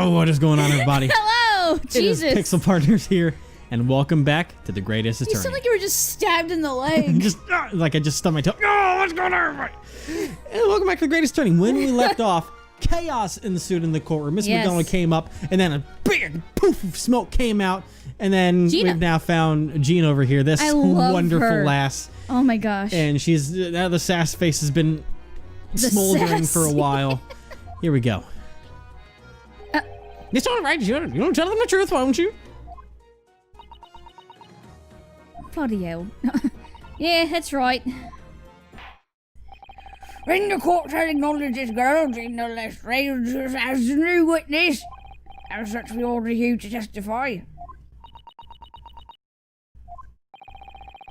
Oh, what is going on, everybody? Hello! Jesus. It is Pixel Partners here, and welcome back to The Greatest Attorney. You sound like you were just stabbed in the leg. Like I just stubbed my toe. Oh, what's going on, everybody? And welcome back to The Greatest Attorney. When we left off, chaos ensued in the courtroom. Miss McDonald came up, and then a big poof of smoke came out, and then we've now found Gina over here, this wonderful lass. Oh my gosh. And she's, now the sass face has been smoldering for a while. Here we go. It's all right. You don't tell them the truth, won't you? Bloody hell. Yeah, that's right. When the court has acknowledged this girl, Gina Lestrange, as the new witness, as such we order you to testify.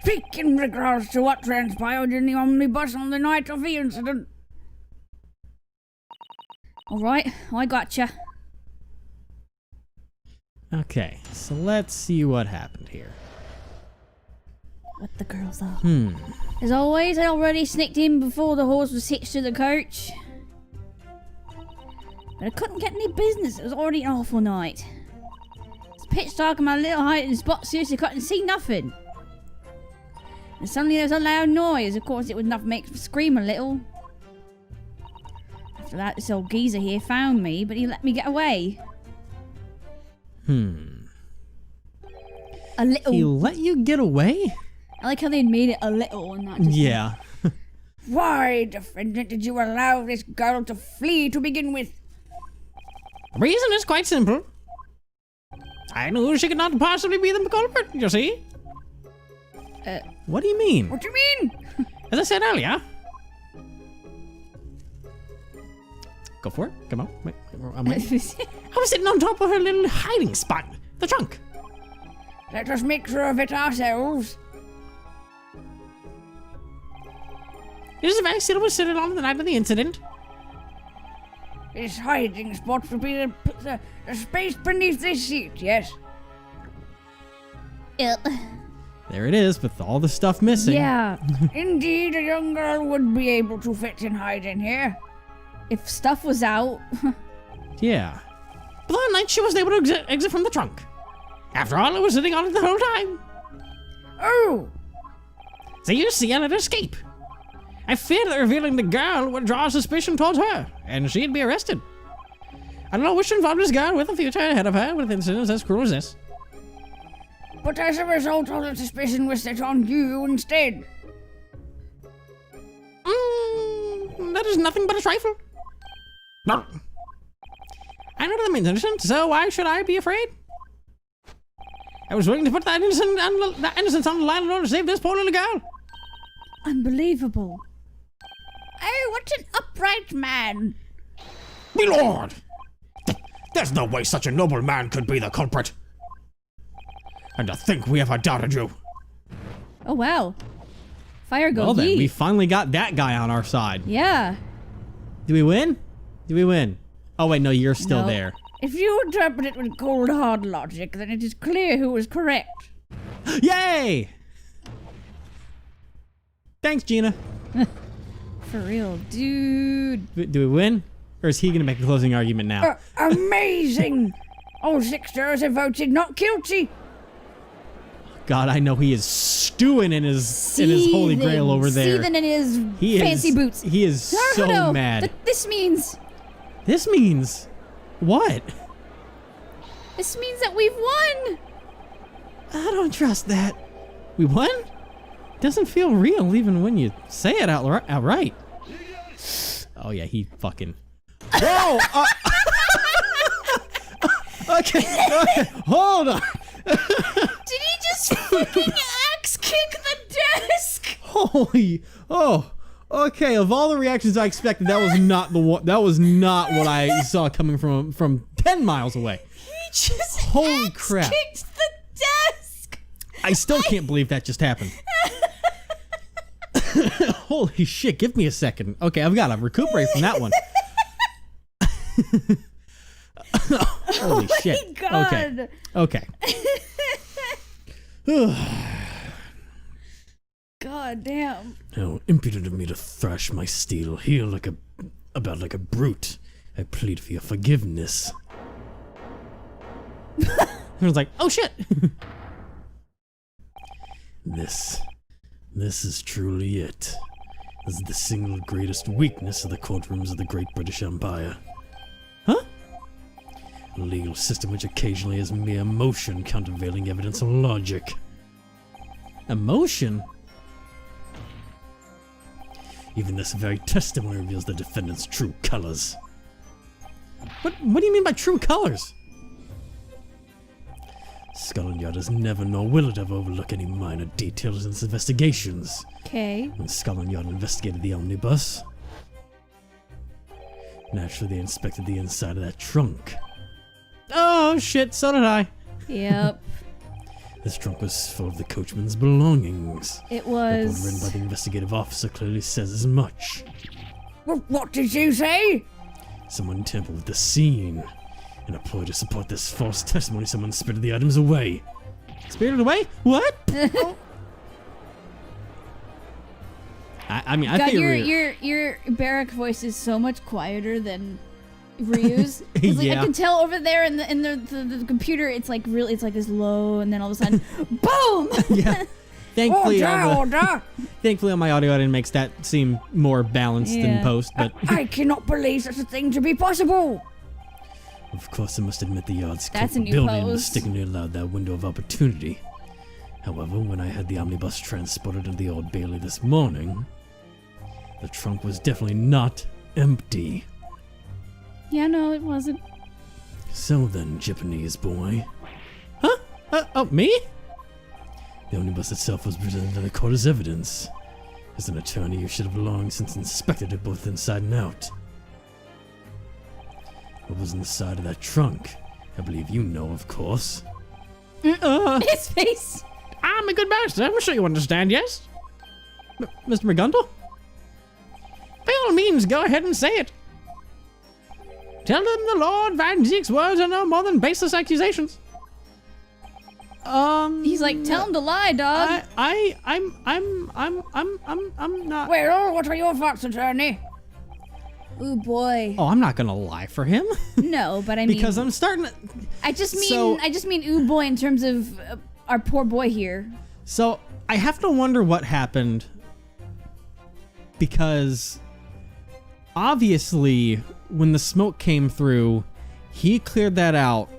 Speak in regards to what transpired in the omnibus on the night of the incident. Alright, I gotcha. Okay, so let's see what happened here. What the girls are. As always, I already sneaked in before the horse was hitched to the coach. But I couldn't get any business. It was already an awful night. It's pitch dark in my little hiding spot, seriously couldn't see nothing. And suddenly there was a loud noise. Of course, it was enough to make me scream a little. After that, this old geezer here found me, but he let me get away. A little. He let you get away? I like how they made it a little and not just... Yeah. Why, defendant, did you allow this girl to flee to begin with? The reason is quite simple. I knew she could not possibly be the culprit, you see? What do you mean? What do you mean? As I said earlier. Go for it. Come on. Wait, I'm waiting. I was sitting on top of her little hiding spot. The trunk. Let us make sure of it ourselves. It is a very seat was sitting on the night of the incident. This hiding spot would be the space beneath this seat, yes? Yep. There it is, with all the stuff missing. Yeah. Indeed, a young girl would be able to fit and hide in here. If stuff was out. Yeah. But that night she was able to exit from the trunk. After all, I was sitting on it the whole time. Oh! So you see, I let her escape. I feared that revealing the girl would draw suspicion towards her, and she'd be arrested. I don't wish to involve this girl with a future ahead of her with incidents as cruel as this. But as a result, all the suspicion was set on you instead. That is nothing but a trifle. No. I know that I'm innocent, so why should I be afraid? I was willing to put that innocence on the line in order to save this poor little girl. Unbelievable. Oh, what an upright man. My lord! There's no way such a noble man could be the culprit. And to think we ever doubted you. Oh, wow. Fire go Well then, yeet. we finally got that guy on our side. Yeah. Did we win? Did we win? Oh wait, no, you're still No. there. If you interpret it with cold hard logic, then it is clear who was correct. Yay! Thanks, Gina. For real, dude. Do we win? Or is he gonna make a closing argument now? Amazing! All 6 jurors have voted not guilty. God, I know he is stewing in his holy grail over there. Seething in his fancy boots. He is so mad. This means... This means... What? This means that we've won! I don't trust that. We won? Doesn't feel real even when you say it outright. Oh yeah, he fucking... Whoa! Okay, hold on. Did he just fucking axe kick the desk? Holy, okay. Of all the reactions I expected, that was not the one. That was not what I saw coming from 10 miles away. He just Holy crap! kicked the desk. I still can't believe that just happened. Holy shit! Give me a second. Okay, I've got to recuperate from that one. Holy shit! God. Okay. God damn. How impudent of me to thrash my steel heel like a brute. I plead for your forgiveness. Everyone's like, oh shit. This is truly it. This is the single greatest weakness of the courtrooms of the Great British Empire. Huh? A legal system which occasionally has mere emotion countervailing evidence of logic. Emotion? Even this very testimony reveals the defendant's true colors. What do you mean by true colors? Scotland Yard has never nor will it ever overlook any minor details in its investigations. Okay. When Scotland Yard investigated the omnibus, naturally they inspected the inside of that trunk. Oh shit, so did I. Yep. This trunk was full of the coachman's belongings. It The report written by was. the investigative officer clearly says as much. What did you say? Someone tampered with the scene. In a ploy to support this false testimony, someone spirited the items away. Spirited away? What? I mean, I God, think your barrack voice is so much quieter than Ryu's. 'Cause, like, Yeah. I can tell over there in the computer, it's like really, it's like this low, and then all of a sudden, boom! Yeah. Thankfully, Order! thankfully on my audio it makes that seem more balanced in Yeah. post, but I cannot believe such a thing to be possible. Of course, I must admit the yard's That's a new capability pose. mistakenly allowed that window of opportunity. However, when I had the omnibus transported to the Old Bailey this morning, the trunk was definitely not empty. Yeah, no, it wasn't. So then, Japanese boy, oh, me? the omnibus itself was presented to the court as evidence. As an attorney, you should have long since inspected it both inside and out. What was inside of that trunk? I believe you know, of course. His face. I'm a good master. I'm sure you understand, yes? Mr. McGundle? By all means, go ahead and say it. Tell them the Lord Van Zieks' words are no more than baseless accusations. He's like, tell him to lie, dog. I'm not. Well, what are your thoughts, attorney? Ooh boy. Oh, I'm not gonna lie for him. No, but I mean, Because I'm starting to. I just So- mean, ooh boy, in terms of our poor boy here. So I have to wonder what happened. Because obviously, when the smoke came through, he cleared that out.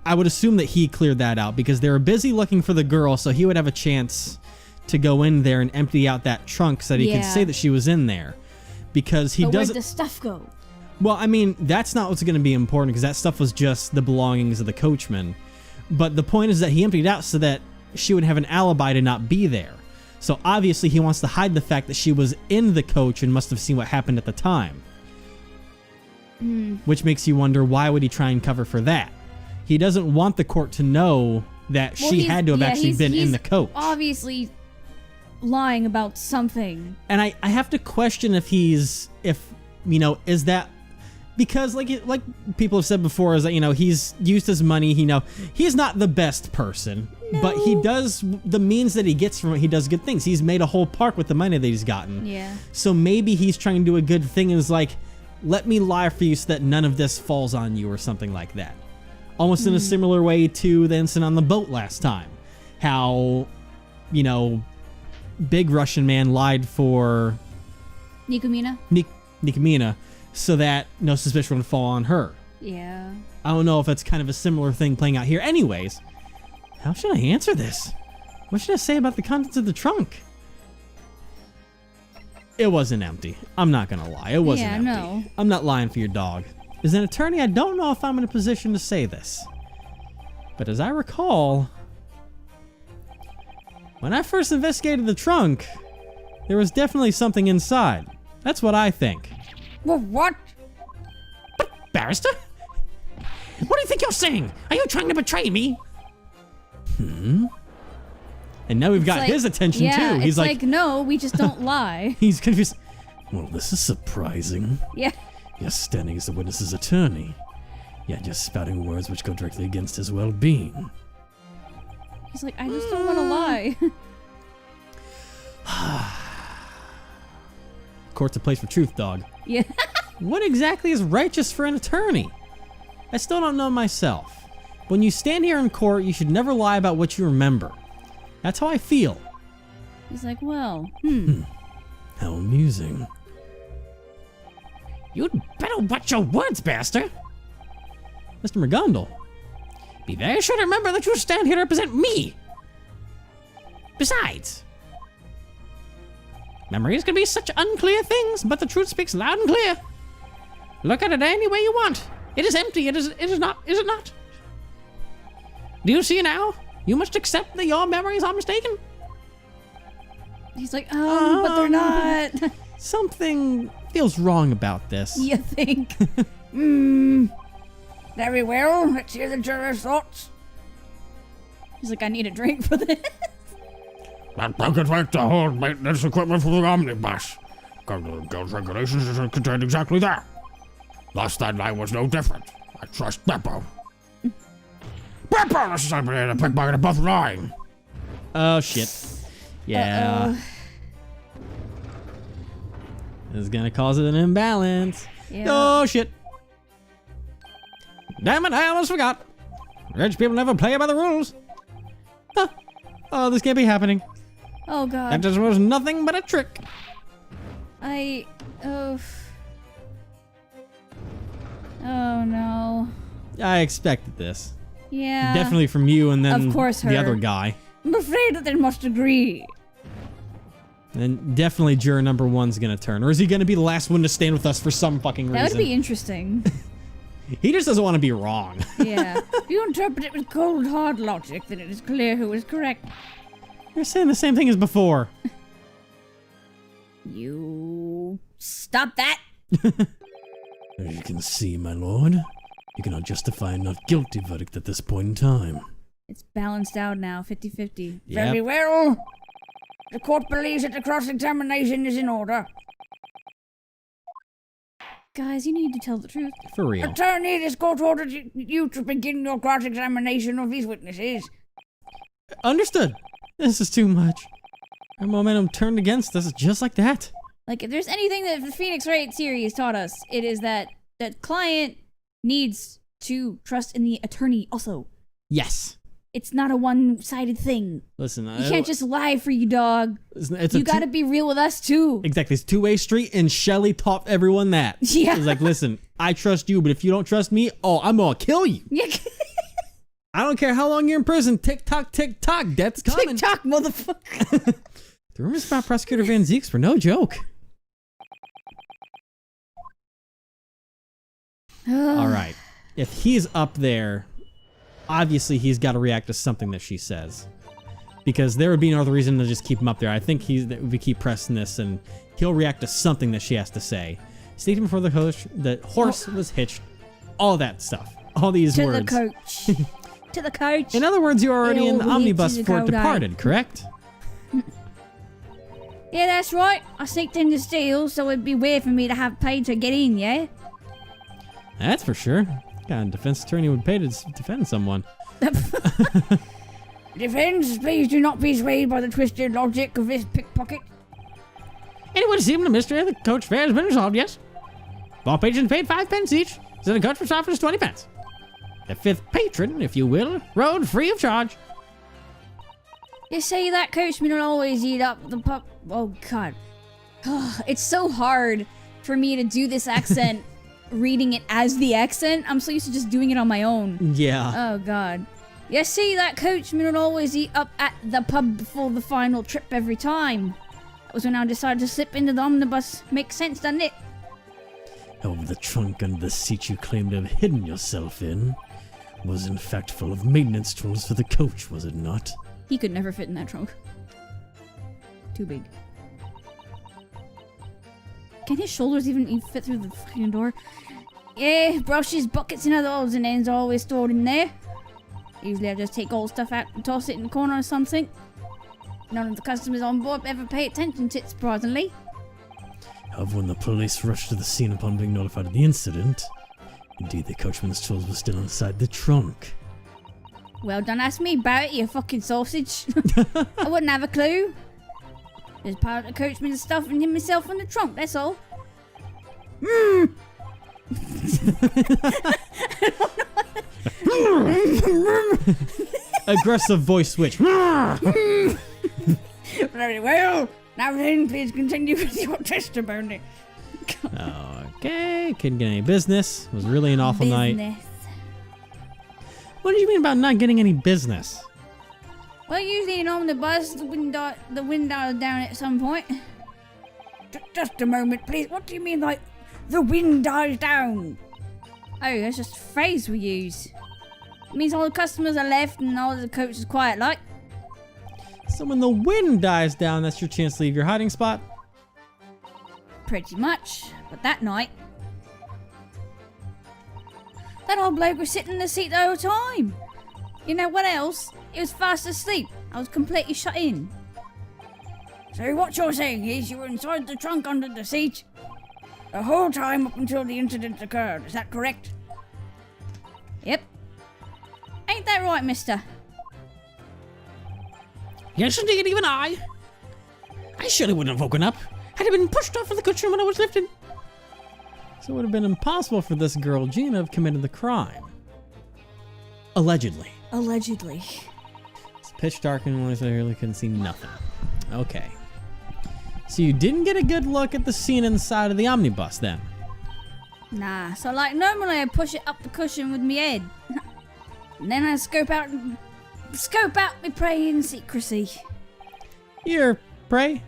I would assume that he cleared that out because they were busy looking for the girl, so he would have a chance to go in there and empty out that trunk so that he could Yeah. say that she was in there. Because he But where'd doesn't. the stuff go? Well, I mean, that's not what's going to be important because that stuff was just the belongings of the coachman. But the point is that he emptied out so that she would have an alibi to not be there. So obviously he wants to hide the fact that she was in the coach and must have seen what happened at the time. Which makes you wonder, why would he try and cover for that? He doesn't want the court to know that Well, she he's- had to have yeah, actually he's- been in he's the coach. Obviously lying about something. And I have to question if is that because like people have said before, is that he's used his money. He's not the best person, but he does the means that he gets from it. He does good things. He's made a whole park with the money that he's gotten. Yeah. So maybe he's trying to do a good thing and is like, let me lie for you so that none of this falls on you or something like that. Almost in a similar way to the incident on the boat last time. How, Big Russian Man lied for Nikomina? Nikomina so that no suspicion would fall on her. Yeah. I don't know if that's kind of a similar thing playing out here. Anyways, how should I answer this? What should I say about the contents of the trunk? It wasn't empty. I'm not gonna lie. It wasn't empty. no. I'm not lying for your dog. As an attorney, I don't know if I'm in a position to say this. But as I recall, when I first investigated the trunk, there was definitely something inside. That's what I think. Well, what? Barrister? What do you think you're saying? Are you trying to betray me? And now we've got It's like- his attention yeah, too. He's it's like, no, we just don't lie. he's confused. Well, this is surprising. Yeah. You're standing as the witness's attorney, yet you're spouting words which go directly against his well-being. He's like, I just don't want to lie. Court's a place for truth, dog. Yeah. What exactly is righteous for an attorney? I still don't know myself. When you stand here in court, you should never lie about what you remember. That's how I feel. He's like, well, How amusing. You'd better watch your words, bastard. Mr. McGondle. Be very sure to remember that you stand here to represent me. Besides, memories can be such unclear things, but the truth speaks loud and clear. Look at it any way you want. It is empty. It is not. Is it not? Do you see now? You must accept that your memories are mistaken. he's like, but they're not. Something feels wrong about this. You think? Very well. Let's hear the juror's thoughts. He's like, I need a drink for this. That bucket right to hold maintenance equipment for the omnibus. Guild regulations is contained exactly there. Last time I was no different. I trust Beppo. Beppo, this is a pickpocket above the line. Oh, shit. Yeah. This is gonna cause it an imbalance. Yeah. Oh, shit. Damn it, I almost forgot. Rich people never play by the rules. Huh. Oh, this can't be happening. Oh god. That just was nothing but a trick. Oh no. I expected this. Yeah. Definitely from you and then Of course the her. other guy. I'm afraid that they must agree. And definitely juror number 1's gonna turn. Or is he gonna be the last one to stand with us for some fucking reason? That would be interesting. He just doesn't want to be wrong. Yeah. If you interpret it with cold, hard logic, then it is clear who is correct. You're saying the same thing as before. You stop that. As you can see, my lord, you cannot justify a not guilty verdict at this point in time. It's balanced out now, 50-50. Yep. Very well. The court believes that the cross-examination is in order. Guys, you need to tell the truth. For real. Attorney, this court ordered you to begin your cross-examination of these witnesses. Understood. This is too much. Our momentum turned against us just like that. Like, if there's anything that the Phoenix Wright series taught us, it is that the client needs to trust in the attorney also. Yes. It's not a one-sided thing. Listen, You can't just lie for you, dog. it's You gotta be real with us, too. Exactly. It's a two-way street, and Shelly taught everyone that. Yeah. She's like, listen, I trust you, but if you don't trust me, I'm gonna kill you. Yeah. I don't care how long you're in prison. Tick-tock, tick-tock. Death's coming. TikTok, motherfucker. The rumors about Prosecutor Van Zieks were no joke. All right. If he's up there, obviously he's got to react to something that she says. Because there would be no other reason to just keep him up there. I think we keep pressing this, and he'll react to something that she has to say. Stating before the horse was hitched. All that stuff. All these To words. the coach. To the coach. In other words, you're already in the It'll omnibus hit you before it cold eye. departed, correct? Yeah, that's right. I sneaked in the steal, so it'd be weird for me to have paid to get in, yeah? That's for sure. God, a defense attorney would pay to defend someone. Defense, please do not be swayed by the twisted logic of this pickpocket. Anyone seem the mystery of the coach fare has been resolved, yes? All patrons paid 5 pence each, so the coach was offered 20 pence. The 5th patron, if you will, rode free of charge. You see, that coachman will always eat up the pup. Oh, God. It's so hard for me to do this accent, reading it as the accent. I'm so used to just doing it on my own. Yeah. Oh, God. You see, that coachman would always eat up at the pub before the final trip every time. That was when I decided to slip into the omnibus. Makes sense, doesn't it? However, the trunk under the seat you claim to have hidden yourself in was in fact full of maintenance tools for the coach, was it not? He could never fit in that trunk. Too big. Can his shoulders even fit through the fucking door? Yeah, brushes, buckets, and other odds and ends are always stored in there. Usually I just take old stuff out and toss it in the corner or something. None of the customers on board ever pay attention to it, surprisingly. However, when the police rushed to the scene upon being notified of the incident, indeed the coachman's tools were still inside the trunk. Well, don't ask me about it, you fucking sausage. I wouldn't have a clue. There's part of the coachman's stuff and himself in the trunk, that's all. Aggressive voice switch. Very well. Now then, please continue with your testimony. Okay, couldn't get any business. It was really an awful night. Business. What did you mean about not getting any business? Well, usually in omnibus, the wind dies down at some point. Just a moment, please. What do you mean, like, the wind dies down? Oh, that's just a phrase we use. It means all the customers are left and all the coach is quiet like. So when the wind dies down, that's your chance to leave your hiding spot? Pretty much. But that night, that old bloke was sitting in the seat the whole time. You know what else? He was fast asleep. I was completely shut in. So what you're saying is you were inside the trunk under the seat the whole time up until the incident occurred. Is that correct? Yep. Ain't that right, mister? Yes, indeed, even I surely wouldn't have woken up had I been pushed off of the cushion when I was lifted. So it would have been impossible for this girl, Gina, to have committed the crime. Allegedly. Allegedly. It's pitch dark and I really couldn't see nothing. Okay. So you didn't get a good look at the scene inside of the omnibus then? Nah, so like normally I push it up the cushion with me head. And then I scope out my prey in secrecy. Your prey?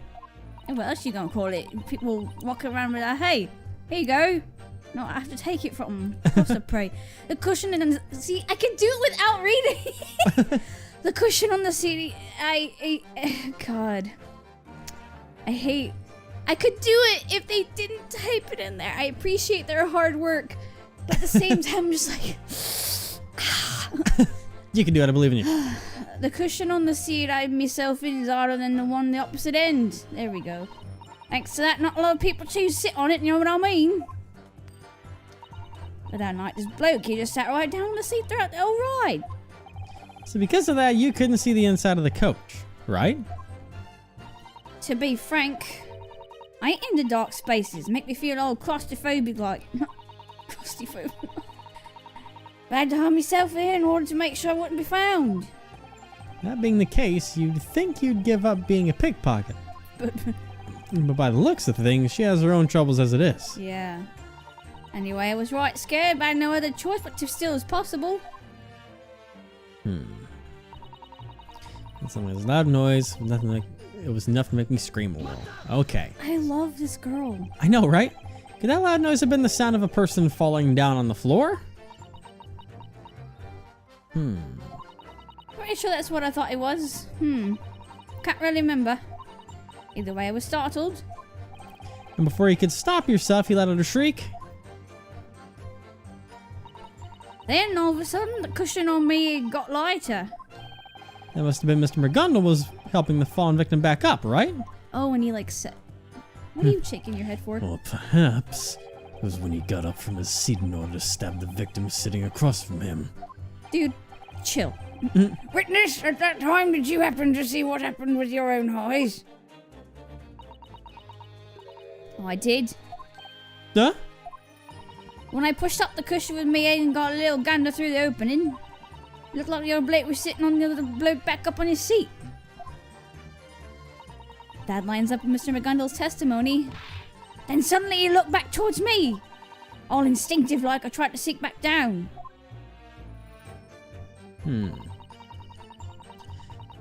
And what else you gonna call it? People walking around with like, hey, here you go. No, I have to take it from across the prey. The cushion and see, I can do it without reading. The cushion on the seat. God. I could do it if they didn't type it in there. I appreciate their hard work, but at the same time, I'm just like. You can do it, I believe in you. The cushion on the seat I myself in is harder than the one on the opposite end. There we go. Thanks to that, not a lot of people choose to sit on it, you know what I mean? But that night, this bloke, he just sat right down on the seat throughout the whole ride. So because of that, you couldn't see the inside of the coach, right? To be frank, I ain't into dark spaces. Make me feel all claustrophobic like. Claustrophobic. I had to hide myself in order to make sure I wouldn't be found. That being the case, you'd think you'd give up being a pickpocket. But by the looks of things, she has her own troubles as it is. Yeah. Anyway, I was right scared, but I had no other choice but to steal as possible. And some loud noise, it was enough to make me scream a little. Okay. I love this girl. I know, right? Could that loud noise have been the sound of a person falling down on the floor? Pretty sure that's what I thought it was. Can't really remember. Either way, I was startled. And before you could stop yourself, you let out a shriek. Then, all of a sudden, the cushion on me got lighter. That must have been Mr. McGundle was helping the fallen victim back up, right? Oh, and he like said, "What are you shaking your head for?" Or perhaps it was when he got up from his seat in order to stab the victim sitting across from him. Dude, chill. Witness, at that time, did you happen to see what happened with your own eyes? Oh, I did. Huh? When I pushed up the cushion with me and got a little gander through the opening, it looked like the old bloke was sitting on the other bloke back up on his seat. That lines up with Mr. McGundle's testimony. Then suddenly he looked back towards me. All instinctive like I tried to sink back down.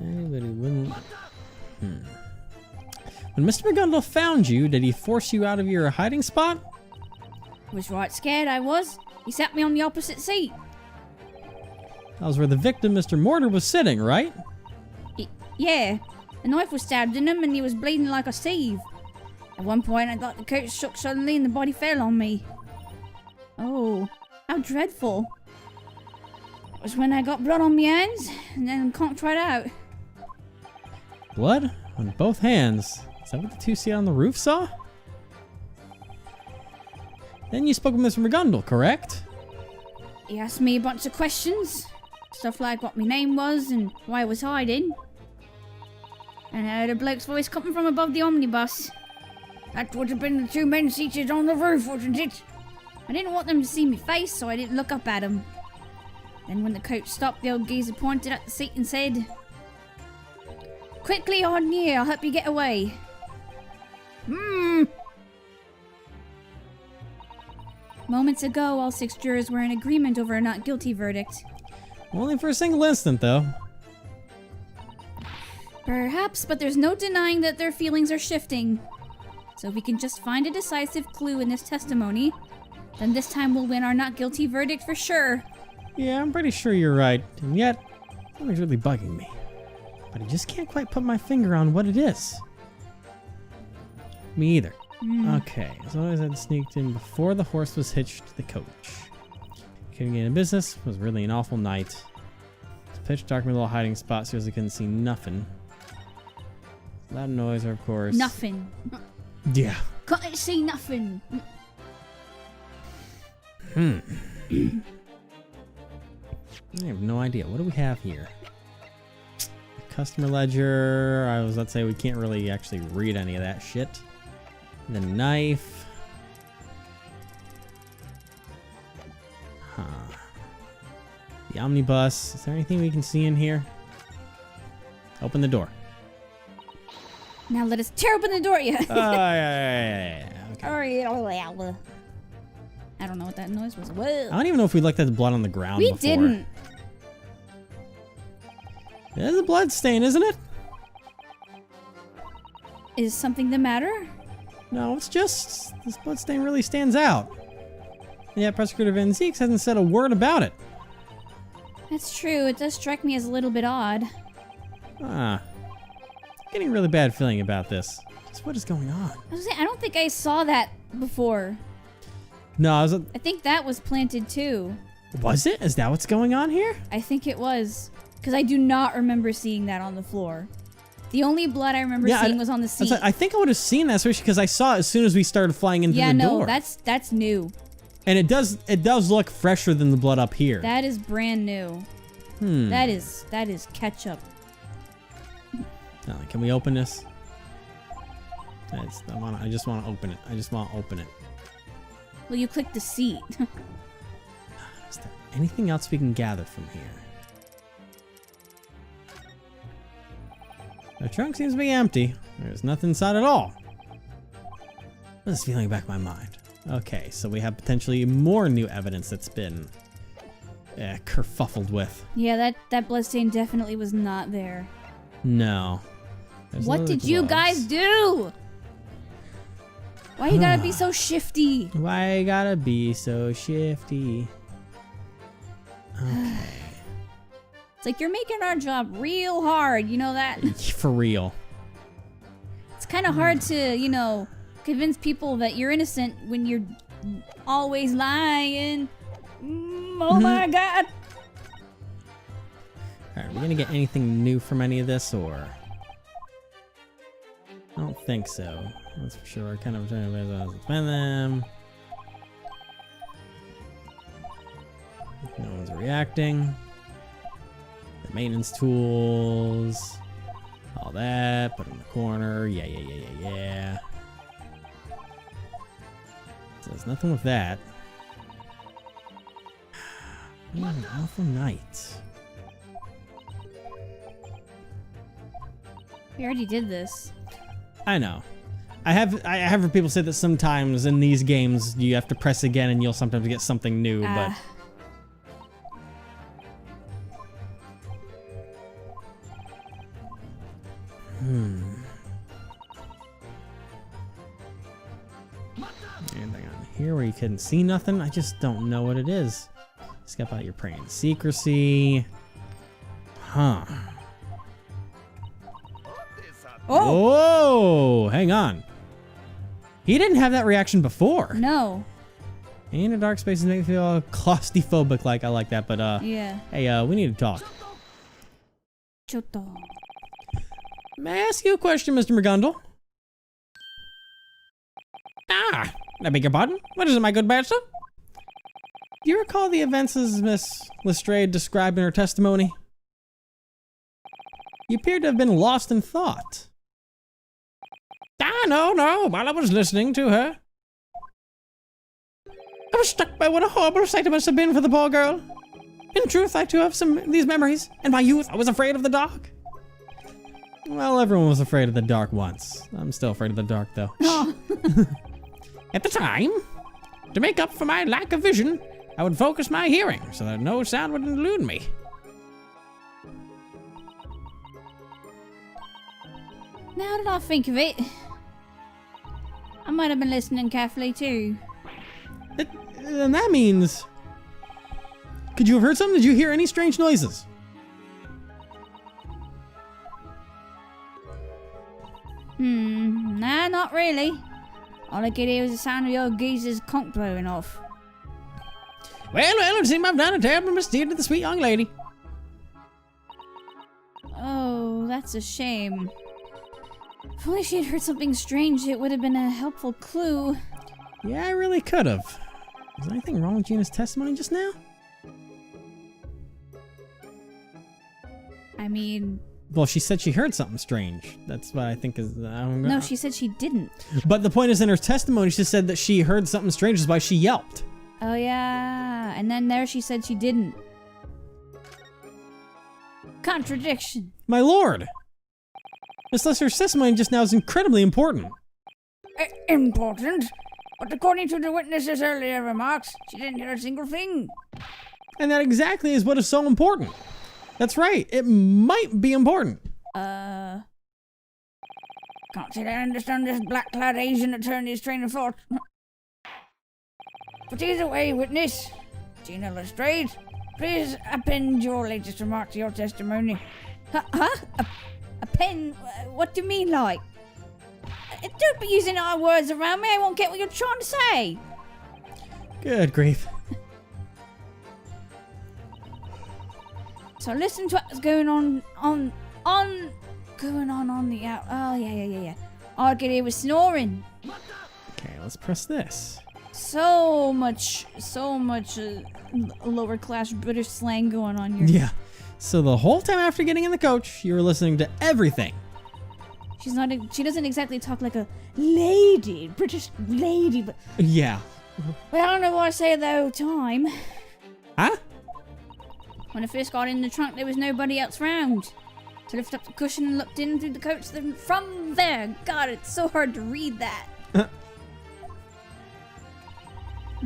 Anybody wouldn't. When Mr. McGundle found you, did he force you out of your hiding spot? Was right scared I was. He sat me on the opposite seat. That was where the victim, Mr. Mortar, was sitting, right? Yeah. A knife was stabbed in him and he was bleeding like a sieve. At one point I thought the coach shook suddenly and the body fell on me. Oh, how dreadful. It was when I got blood on my hands and then conked right out. Blood on both hands. Is that what the two seat on the roof saw? Then you spoke with Mr. McGundle, correct? He asked me a bunch of questions. Stuff like what my name was and why I was hiding. And I heard a bloke's voice coming from above the omnibus. That would have been the two men seated on the roof, wouldn't it? I didn't want them to see me face, so I didn't look up at them. Then when the coach stopped, the old geezer pointed at the seat and said, "Quickly on here, I'll help you get away." Moments ago, all 6 jurors were in agreement over a not guilty verdict. Only for a single instant, though. Perhaps, but there's no denying that their feelings are shifting. So if we can just find a decisive clue in this testimony, then this time we'll win our not guilty verdict for sure. Yeah, I'm pretty sure you're right. And yet, something's really bugging me. But I just can't quite put my finger on what it is. Me either. Okay, as long as I'd sneaked in before the horse was hitched to the coach. Couldn't get in business, was really an awful night. It's pitch dark, my little hiding spot, so I couldn't see nothing. Loud noise, of course. Nothing. Yeah. Couldn't see nothing. I have no idea. What do we have here? The customer ledger. I was about to say we can't really actually read any of that shit. The knife. Huh. The omnibus. Is there anything we can see in here? Open the door. Now let us tear open the door. Yeah. Yeah. Okay. I don't know what that noise was. I Whoa. don't even know if we looked at the blood on the ground We before. didn't. There's a blood stain, isn't it? Is something the matter? No, it's just this blood stain really stands out. And yet Prosecutor Van Zieks hasn't said a word about it. That's true. It does strike me as a little bit odd. Getting a really bad feeling about this. Just what is going on? I was gonna say, I don't think I saw that before. No, I think that was planted too. was it? Is that what's going on here? I think it was. Because I do not remember seeing that on the floor. The only blood I remember seeing was on the seat. I think I would have seen that, especially because I saw it as soon as we started flying into the door. Yeah, no, that's new. And it does look fresher than the blood up here. That is brand new. That is ketchup. Can we open this? I just want to open it. I just want to open it. Well, you clicked the seat. Is there anything else we can gather from here? The trunk seems to be empty. There's nothing inside at all. What's this feeling back in my mind? Okay, so we have potentially more new evidence that's been kerfuffled with. Yeah, that bloodstain definitely was not there. No. There's What no did you guys gloves. do? Why you gotta be so shifty? Why you gotta be so shifty? Okay. It's like you're making our job real hard, you know that? For real. It's kind of hard to, convince people that you're innocent when you're always lying. Oh my god. Alright, are we gonna get anything new from any of this, or? I don't think so. That's for sure. Kind of trying to spend them. No one's reacting. The maintenance tools. All that. Put in the corner. Yeah. So there's nothing with that. What an awful night. We already did this. I know. I have heard people say that sometimes in these games you have to press again and you'll sometimes get something new, but anything on here where you couldn't see nothing? I just don't know what it is. Skip out your praying secrecy. Huh. Oh! Whoa! Hang on. He didn't have that reaction before. No. In a dark spaces make me feel claustrophobic. Like I like that, but Yeah. hey, we need to talk. Choto. May I ask you a question, Mr. McGundle? I beg your pardon? What is it, my good master? Do you recall the events as Miss Lestrade described in her testimony? You appear to have been lost in thought. No, while I was listening to her. I was struck by what a horrible sight it must have been for the poor girl. In truth, I too have some of these memories. In my youth, I was afraid of the dark. Well, everyone was afraid of the dark once. I'm still afraid of the dark, though. Oh. At the time, to make up for my lack of vision, I would focus my hearing so that no sound would elude me. Now that I think of it, I might have been listening carefully too. And that means... Could you have heard something? Did you hear any strange noises? Nah, not really. All I could hear was the sound of your geezer's conch blowing off. Well, it seems I've done a terrible mistake to the sweet young lady. Oh, that's a shame. If only she had heard something strange, it would have been a helpful clue. Yeah, I really could have. Was there anything wrong with Gina's testimony just now? I mean... Well, she said she heard something strange. That's what I think is... No, she said she didn't. But the point is, in her testimony, she said that she heard something strange, is why she yelped. Oh yeah, and then there she said she didn't. Contradiction. My lord! Miss Lester's testimony just now is incredibly important. Important? But according to the witness's earlier remarks, she didn't hear a single thing. And that exactly is what is so important. That's right, it might be important. Can't say that I understand this black-clad Asian attorney's train of thought. But either way, witness, Gina Lestrade, please append your latest remark to your testimony. Huh? A pen? What do you mean, like? Don't be using our words around me. I won't get what you're trying to say. Good grief. So listen to what's going on the out. Oh yeah. All I could hear was snoring. Okay, let's press this. So much lower class British slang going on here. Yeah. So the whole time after getting in the coach, you were listening to everything. She doesn't exactly talk like a lady, British lady, but Yeah. well, I don't know what I say the whole time. Huh? When I first got in the trunk, there was nobody else round. So I lifted up the cushion and looked in through the coach. Then from there, God, it's so hard to read that. When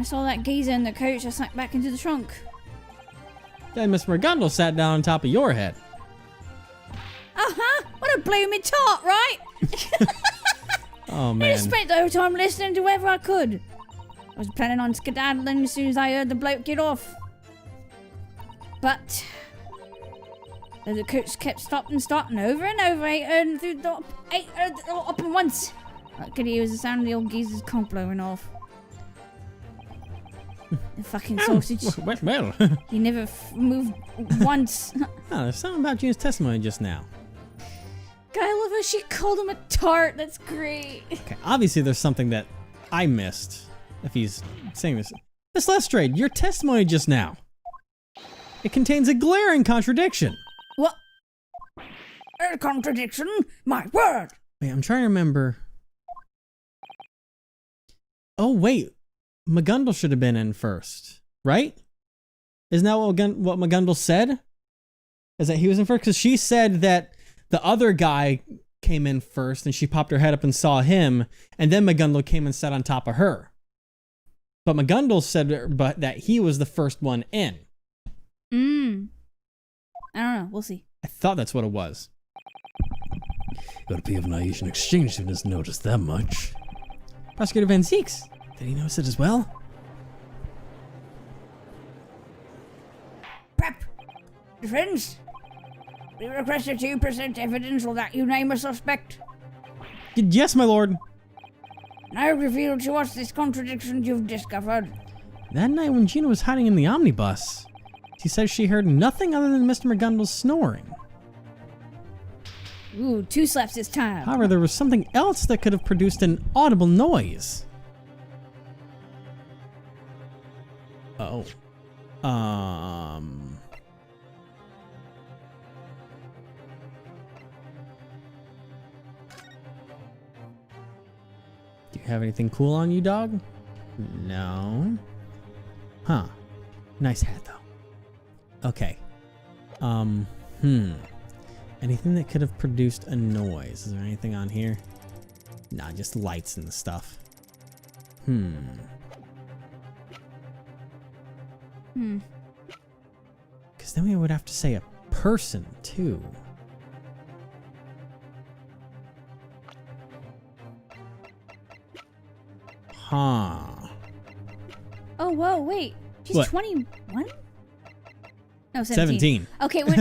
I saw that geezer in the coach, I sank back into the trunk. Then Miss McGundle sat down on top of your head. What a blooming tart, right? Oh, I man. just spent the whole time listening to whoever I could. I was planning on skedaddling as soon as I heard the bloke get off. But the coach kept starting over and over. I heard it all up at once. I could hear the sound of the old geezer's conch blowing off. The fucking sausage. Well. He never moved once. Oh, there's something about Gina's testimony just now. God, I love how she called him a tart. That's great. Okay, obviously there's something that I missed if he's saying this. Miss Lestrade, your testimony just now. It contains a glaring contradiction. What? A contradiction? My word! Wait, I'm trying to remember. Oh, wait. McGundle should have been in first, right? Isn't that what McGundle said? Is that he was in first? Because she said that the other guy came in first and she popped her head up and saw him, and then McGundle came and sat on top of her. But McGundle said that he was the first one in. I don't know. We'll see. I thought that's what it was. It would be of an Asian exchange students noticed that much. Prosecutor Van Zieks, did he notice it as well? Prep! Defense! We request that you present evidence or that you name a suspect. Yes, my lord. Now reveal to us this contradiction you've discovered. That night when Gina was hiding in the omnibus, she says she heard nothing other than Mr. McGundle's snoring. Ooh, 2 slaps this time. However, there was something else that could have produced an audible noise. Oh. Do you have anything cool on you, dog? No. Huh. Nice hat, though. Okay. Anything that could have produced a noise? Is there anything on here? Nah, just lights and stuff. Because then we would have to say a person, too. Huh. Oh, whoa, wait. She's What? 21? No, 17. Okay, when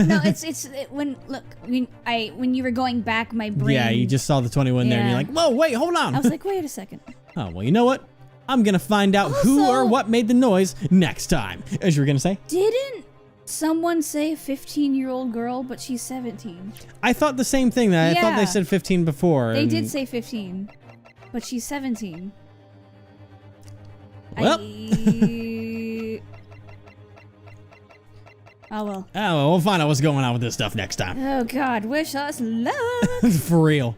you were going back, my brain. Yeah, you just saw the 21 there and you're Yeah. like, whoa, wait, hold on. I was like, wait a second. Oh, well, you know what? I'm going to find out who Also- or what made the noise next time. As you were going to say? Didn't someone say 15-year-old girl, but she's 17? I thought the same thing. I thought Yeah. they said 15 before. They and- did say 15, but she's 17. Well. Oh, well. Oh, well, we'll find out what's going on with this stuff next time. Oh, God. Wish us luck. For real.